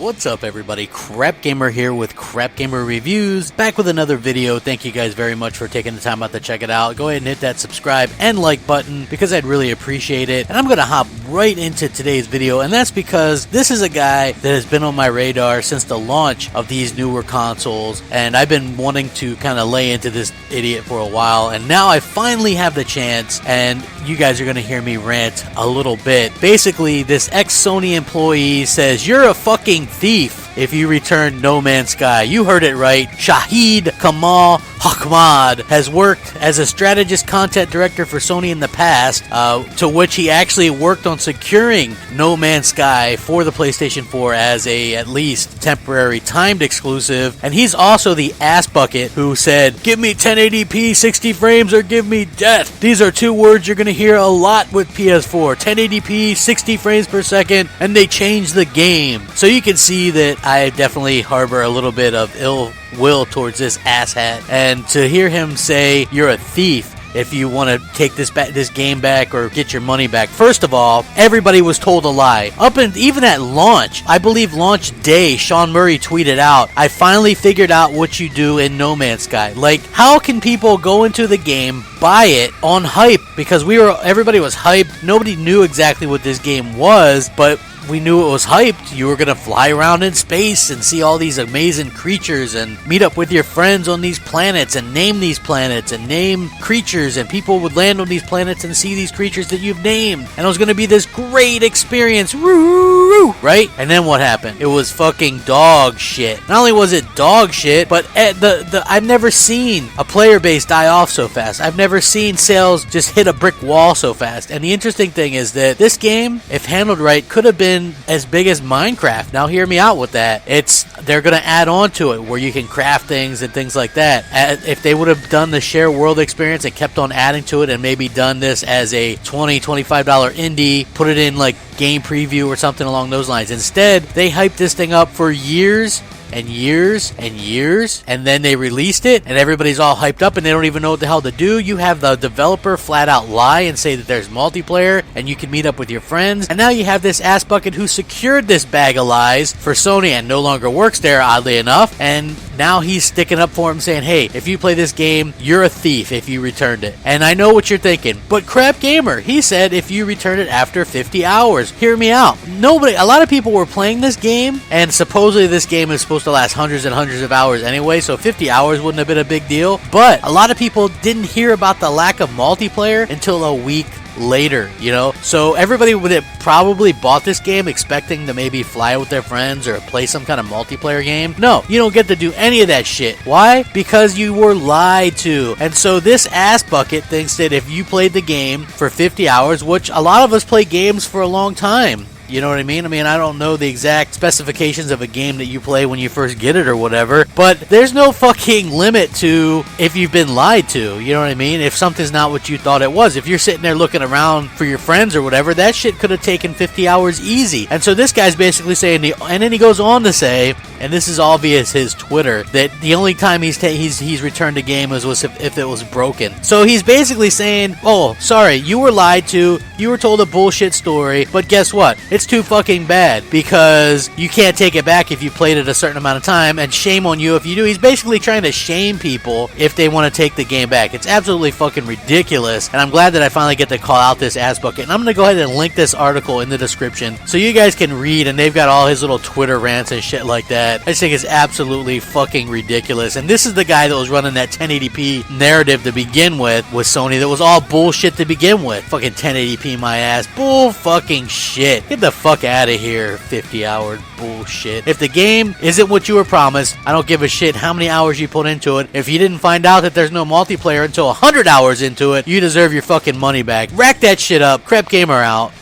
What's up everybody, Crapgamer here with Crapgamer Reviews, back with another video. Thank you guys very much for taking the time out to check it out. Go ahead and hit that subscribe and like button because I'd really appreciate it. And I'm going to hop right into today's video, and that's because this is a guy that has been on my radar since the launch of these newer consoles, and I've been wanting to kind of lay into this idiot for a while, and now I finally have the chance, and you guys are going to hear me rant a little bit. Basically, this ex-Sony employee says, "You're a fucking thief if you return No Man's Sky." You heard it right. Shahid Kamal Ahmad has worked as a strategist content director for Sony in the past, to which he actually worked on securing No Man's Sky for the PlayStation 4 as a at least temporary timed exclusive. And he's also the ass bucket who said, "Give me 1080p 60 frames or give me death." These are two words you're going to hear a lot with PS4. 1080p 60 frames per second, and they changed the game. So you can see that I definitely harbor a little bit of ill will towards this asshat, and to hear him say you're a thief if you want to take this game back or get your money back. First of all, everybody was told a lie. Even at launch, I believe launch day, Sean Murray tweeted out, "I finally figured out what you do in No Man's Sky." Like, how can people go into the game, buy it on hype? Because everybody was hyped. Nobody knew exactly what this game was, but we knew it was hyped. You were going to fly around in space and see all these amazing creatures and meet up with your friends on these planets and name these planets and name creatures, and people would land on these planets and see these creatures that you've named, and it was going to be this great experience, right? And then what happened? It was fucking dog shit. Not only was it dog shit, but I've never seen a player base die off so fast. I've never seen sales just hit a brick wall so fast. And the interesting thing is that this game, if handled right, could have been as big as Minecraft. Now hear me out with that. They're going to add on to it where you can craft things and things like that. If they would have done the share world experience and kept on adding to it and maybe done this as a $20-$25 indie, put it in like game preview or something along those lines. Instead, they hyped this thing up for years and years and years, and then they released it and everybody's all hyped up and they don't even know what the hell to do. You have the developer flat out lie and say that there's multiplayer and you can meet up with your friends, and now you have this ass bucket who secured this bag of lies for Sony and no longer works there, oddly enough, and now he's sticking up for him saying, "Hey, if you play this game, you're a thief if you returned it." And I know what you're thinking, but Crapgamer, he said if you return it after 50 hours. Hear me out. A lot of people were playing this game, and supposedly this game is supposed to last hundreds and hundreds of hours anyway, so 50 hours wouldn't have been a big deal. But a lot of people didn't hear about the lack of multiplayer until a week later, so everybody that probably bought this game expecting to maybe fly with their friends or play some kind of multiplayer game, no, you don't get to do any of that shit. Why? Because you were lied to. And so this ass bucket thinks that if you played the game for 50 hours, which a lot of us play games for a long time, you know what I mean? I don't know the exact specifications of a game that you play when you first get it or whatever, but there's no fucking limit to if you've been lied to, you know what I mean? If something's not what you thought it was. If you're sitting there looking around for your friends or whatever, that shit could have taken 50 hours easy. And so this guy's basically saying, and then he goes on to say, and this is all via his Twitter, that the only time he's returned a game was if it was broken. So he's basically saying, "Oh, sorry, you were lied to, you were told a bullshit story, but guess what? It's too fucking bad because you can't take it back if you played it a certain amount of time, and shame on you if you do." He's basically trying to shame people if they want to take the game back. It's absolutely fucking ridiculous, and I'm glad that I finally get to call out this ass bucket. And I'm going to go ahead and link this article in the description so you guys can read, and they've got all his little Twitter rants and shit like that. I just think it's absolutely fucking ridiculous. And this is the guy that was running that 1080p narrative to begin with Sony that was all bullshit to begin with. Fucking 1080p my ass. Bull fucking shit. Get the fuck out of here, 50-hour bullshit. If the game isn't what you were promised, I don't give a shit how many hours you put into it. If you didn't find out that there's no multiplayer until 100 hours into it, you deserve your fucking money back. Rack that shit up. Crapgamer out.